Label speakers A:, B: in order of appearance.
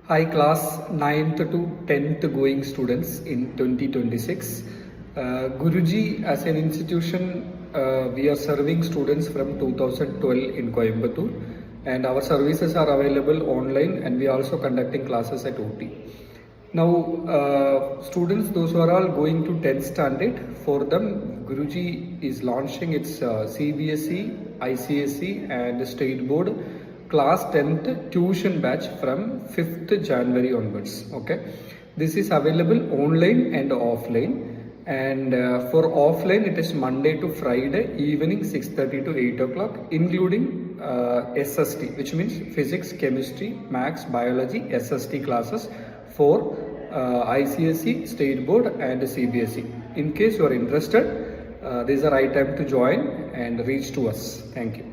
A: Hi class 9th to 10th going students in 2026. Guruji as an institution, we are serving students from 2012 in Coimbatore, and our services are available online, and we are also conducting classes at OT. Now, students, those who are all going to 10th standard, for them Guruji is launching its CBSE, ICSE and state board class 10th tuition batch from 5th January onwards. Okay, this is available online and offline, and for offline it is Monday to Friday evening 6:30 to 8 o'clock, including SST, which means physics, chemistry, maths, biology, SST classes for ICSE, state board and CBSE. In case you are interested, this is the right time to join and reach to us. Thank you.